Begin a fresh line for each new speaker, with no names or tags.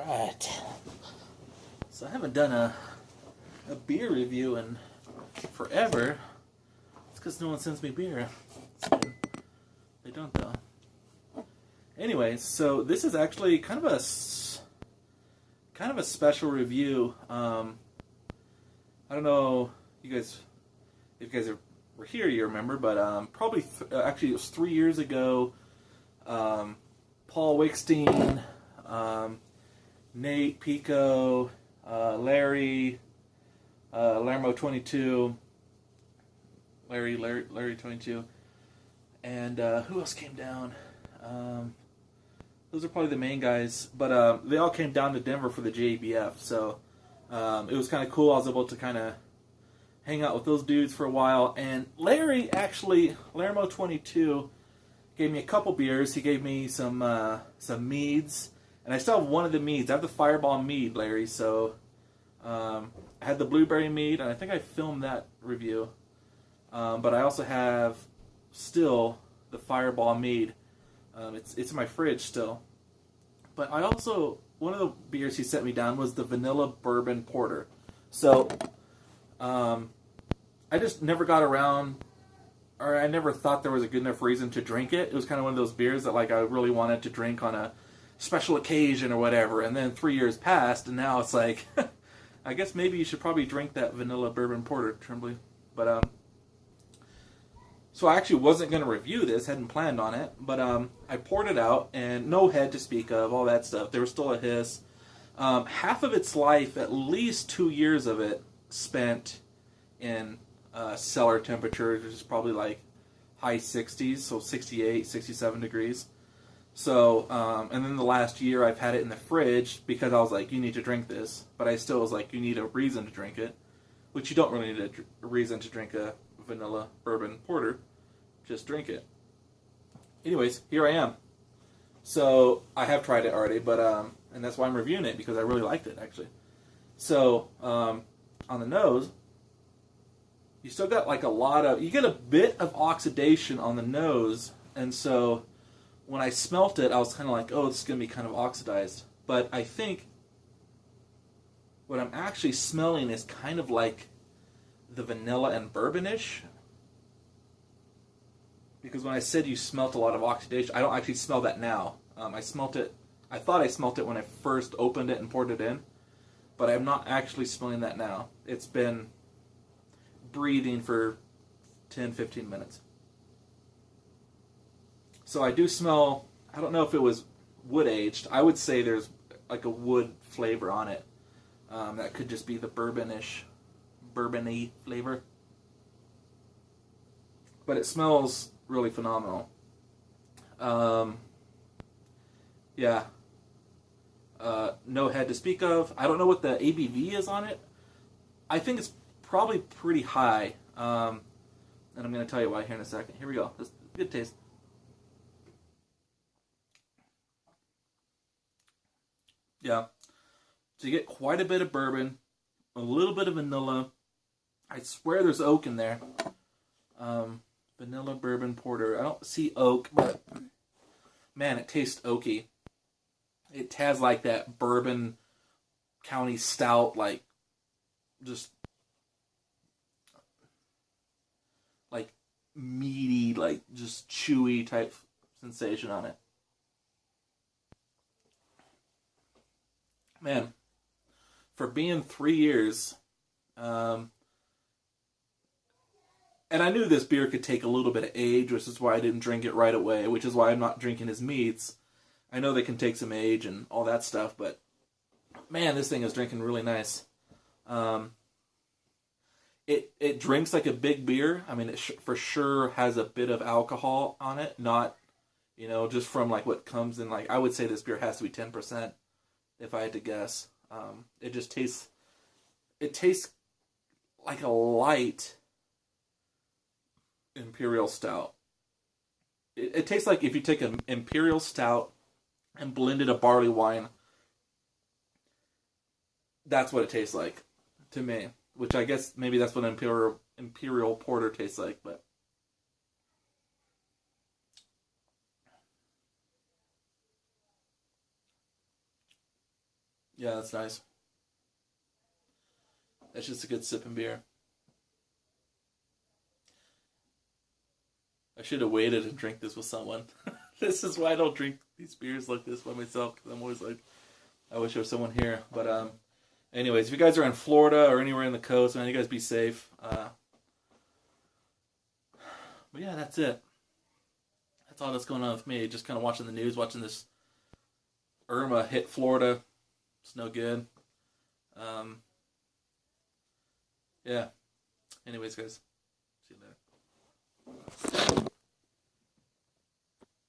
Right. So I haven't done a beer review in forever. It's because no one sends me beer. They don't though. Anyway, so this is actually kind of a special review. I don't know if you guys were here, you remember, but probably actually it was 3 years ago. Paul Wickstein, Nate, Pico, Larry, Larmo22, Larry 22, and who else came down? Those are probably the main guys, but they all came down to Denver for the JBF, so it was kind of cool. I was able to kind of hang out with those dudes for a while, and Larry, actually, Larmo22, gave me a couple beers. He gave me some meads, and I still have one of the meads. I have the Fireball mead, Larry, so I had the blueberry mead, and I think I filmed that review, but I also have still the Fireball mead. It's in my fridge still. But I also, one of the beers he sent me down was the vanilla bourbon porter. So, I just never got around, or I never thought there was a good enough reason to drink it. It was kind of one of those beers that like I really wanted to drink on a special occasion or whatever. And then 3 years passed, and now it's like, I guess maybe you should probably drink that vanilla bourbon porter, Tremblay. But, so I actually wasn't going to review this, hadn't planned on it, but I poured it out, and no head to speak of, all that stuff. There was still a hiss. Half of its life, at least 2 years of it, spent in cellar temperature, which is probably like high 60s, so 68, 67 degrees. So, and then the last year I've had it in the fridge because I was like, you need to drink this, but I still was like, you need a reason to drink it, which you don't really need a reason to drink a vanilla bourbon porter. Just drink it. Anyways, here I am. So I have tried it already, but and that's why I'm reviewing it, because I really liked it actually. So on the nose, you still got like you get a bit of oxidation on the nose, and so when I smelt it, I was kind of like, oh, this is gonna be kind of oxidized. But I think what I'm actually smelling is kind of like the vanilla and bourbonish. Because when I said you smelt a lot of oxidation, I don't actually smell that now. I thought I smelt it when I first opened it and poured it in, but I'm not actually smelling that now. It's been breathing for 10-15 minutes. So I do smell, I don't know if it was wood aged. I would say there's like a wood flavor on it. That could just be the bourbony flavor. But it smells really phenomenal. Yeah. No head to speak of. I don't know what the ABV is on it. I think it's probably pretty high. And I'm going to tell you why here in a second. Here we go. That's good taste. Yeah. So you get quite a bit of bourbon, a little bit of vanilla. I swear there's oak in there. Vanilla bourbon porter. I don't see oak, but man, it tastes oaky. It has like that bourbon county stout, like just like meaty, like just chewy type sensation on it. Man, for being 3 years, and I knew this beer could take a little bit of age, which is why I didn't drink it right away, which is why I'm not drinking his meats. I know they can take some age and all that stuff, but man, this thing is drinking really nice. It drinks like a big beer. I mean, it for sure has a bit of alcohol on it, not, just from like what comes in, like, I would say this beer has to be 10%, if I had to guess. It tastes like a light imperial stout. It tastes like if you take an imperial stout and blended a barley wine. That's what it tastes like to me. Which I guess maybe that's what an imperial porter tastes like, but Yeah, that's nice. That's just a good sipping beer. I should have waited and drank this with someone. This is why I don't drink these beers like this by myself, because I'm always like, I wish there was someone here. But anyways, if you guys are in Florida or anywhere in the coast, man, you guys be safe. But yeah, that's it. That's all that's going on with me. Just kind of watching the news, watching this Irma hit Florida. It's no good. Yeah. Anyways, guys. See you later.